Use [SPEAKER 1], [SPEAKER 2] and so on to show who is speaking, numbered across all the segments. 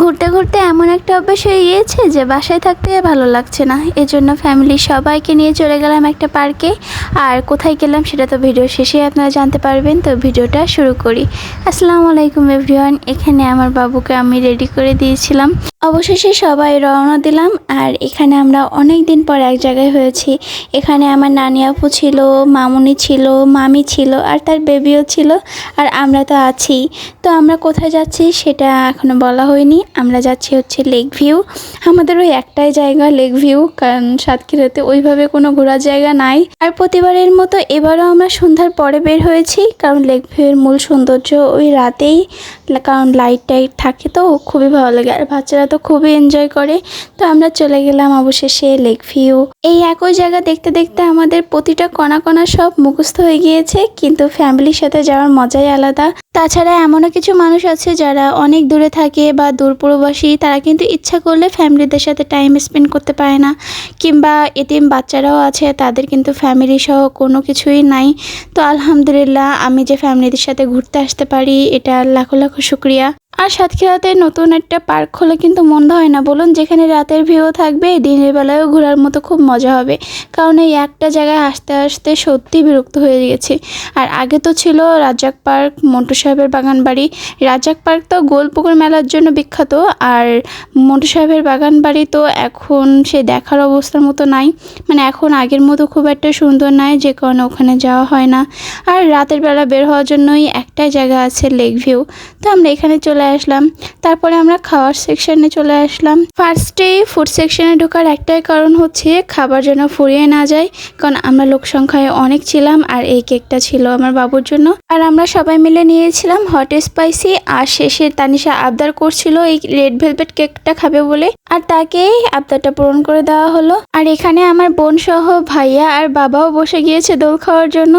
[SPEAKER 1] ঘুরতে ঘুরতে এমন একটা অভ্যাস হয়ে গিয়েছে যে বাসায় থাকতে ভালো লাগছে না, এজন্য ফ্যামিলির সবাইকে নিয়ে চলে গেলাম একটা পার্কে। আর কোথায় গেলাম সেটা তো ভিডিও শেষে আপনারা জানতে পারবেন। তো ভিডিওটা শুরু করি। আসসালামু আলাইকুম এভরিওয়ান। এখানে আমার বাবুকে আমি রেডি করে দিয়েছিলাম। অবশেষে সবাই রওনা দিলাম। আর এখানে আমরা অনেক দিন পর এক জায়গায় হয়েছি। এখানে আমার নানি আপু ছিল, মামুনি ছিল, মামি ছিল, আর তার বেবিও ছিল, আর আমরা তো আছি। তো আমরা কোথায় যাচ্ছি সেটা এখনো বলা হয়নি। আমরা যাচ্ছি হচ্ছে লেক ভিউ। আমাদের ওই একটাই জায়গা লেক ভিউ, কারণ সাতক্ষীরাতে ওইভাবে কোনো ঘোরার জায়গা নাই। আর প্রতিবারের মতো এবারও আমরা সন্ধ্যার পরে বের হয়েছি, কারণ লেক ভিউয়ের মূল সৌন্দর্য ওই রাতেই, কারণ লাইট টাইট থাকে তো খুবই ভালো লাগে, আর বাচ্চারা তো খুবই এনজয় করে। তো আমরা চলে গেলাম অবশেষে লেক ভিউ। এই একই জায়গা দেখতে দেখতে আমাদের প্রতিটা কণা কণা সব মুখস্থ হয়ে গিয়েছে, কিন্তু ফ্যামিলির সাথে যাওয়ার মজাই আলাদা। তাছাড়া এমনও কিছু মানুষ আছে যারা অনেক দূরে থাকে বা দূরপ্রবাসী, তারা কিন্তু ইচ্ছা করলে ফ্যামিলিদের সাথে টাইম স্পেন্ড করতে পারে না, কিংবা এতিম বাচ্চারাও আছে, তাদের কিন্তু ফ্যামিলি সহ কোনো কিছুই নাই। তো আলহামদুলিল্লাহ আমি যে ফ্যামিলিদের সাথে ঘুরতে আসতে পারি, এটা লাখো লাখো শুক্রিয়া। আর সাতক্ষীরাতে নতুন একটা পার্ক হলে কিন্তু মন্দ হয় না বলুন, যেখানে রাতের ভিউ থাকবে, দিনের বেলায়ও ঘোরার মতো খুব মজা হবে। কারণ এই একটা জায়গায় আসতে আসতে সত্যি বিরক্ত হয়ে গেছি। আর আগে তো ছিল রাজ্জাক পার্ক, মন্টু সাহেবের বাগান বাড়ি। রাজ্জাক পার্ক তো গোলপুকুর মেলার জন্য বিখ্যাত, আর মন্টু সাহেবের বাগান বাড়ি তো এখন সে দেখার অবস্থার মতো নাই, মানে এখন আগের মতো খুব একটা সুন্দর নাই, যে কারণে ওখানে যাওয়া হয় না। আর রাতের বেলা বের হওয়ার জন্যই একটাই জায়গা আছে লেক ভিউ। তো আমরা এখানে চলে আসলাম। তারপরে আমরা খাওয়ার সেকশনে চলে আসলাম। ফার্স্টেই ফুড সেকশনে ঢোকার একটাই কারণ হচ্ছে খাবার যেন ফুরিয়ে না যায়, কারণ আমরা লোক সংখ্যায় অনেক ছিলাম। আর এই কেকটা ছিল আমার বাবুর জন্য, আর আমরা সবাই মিলে নিয়েছিলাম হট স্পাইসি। আর শেষে তানিশা আবদার করছিল এই রেড ভেলভেট কেকটা খাবে বলে, আর তাকেই আবদারটা পূরণ করে দেওয়া হলো। আর এখানে আমার বোন সহ ভাইয়া আর বাবাও বসে গিয়েছে দোল খাওয়ার জন্য।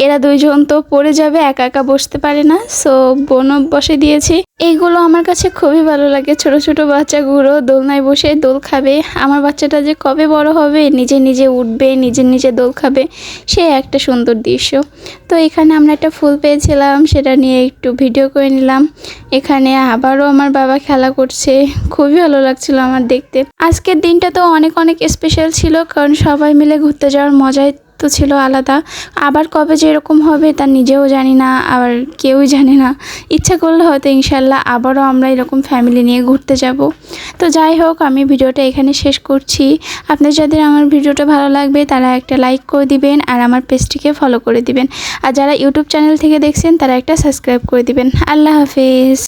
[SPEAKER 1] এরা দুইজন তো পড়ে যাবে, একা একা বসতে পারে না, সো বোনও বসে দিয়েছে। এইগুলো আমার কাছে খুবই ভালো লাগে, ছোট ছোট বাচ্চাগুলো দোলনায় বসে দোল খাবে। আমার বাচ্চাটা যে কবে বড় হবে, নিজে নিজে উঠবে, নিজে নিজে দোল খাবে, সে একটা সুন্দর দৃশ্য। তো এখানে আমরা একটা ফুল পেয়েছিলাম, সেটা নিয়ে একটু ভিডিও করে নিলাম। এখানে আবারও আমার বাবা খেলা করছে, খুবই ভালো লাগছিল আমার দেখতে। আজকের দিনটা তো অনেক অনেক স্পেশাল ছিল, কারণ সবাই মিলে ঘুরতে যাওয়ার মজাই তো ছিল আলাদা। আবার কবে যে এরকম হবে তা নিজেও জানি না, আবার কেউই জানে না। ইচ্ছা করলে হয়তো ইনশাল্লাহ আবারও আমরা এরকম ফ্যামিলি নিয়ে ঘুরতে যাব। তো যাই হোক, আমি ভিডিওটা এখানে শেষ করছি। আপনার যাদের আমার ভিডিওটা ভালো লাগবে তারা একটা লাইক করে দিবেন, আর আমার পেজটিকে ফলো করে দিবেন। আর যারা ইউটিউব চ্যানেল থেকে দেখছেন তারা একটা সাবস্ক্রাইব করে দিবেন। আল্লাহ হাফেজ।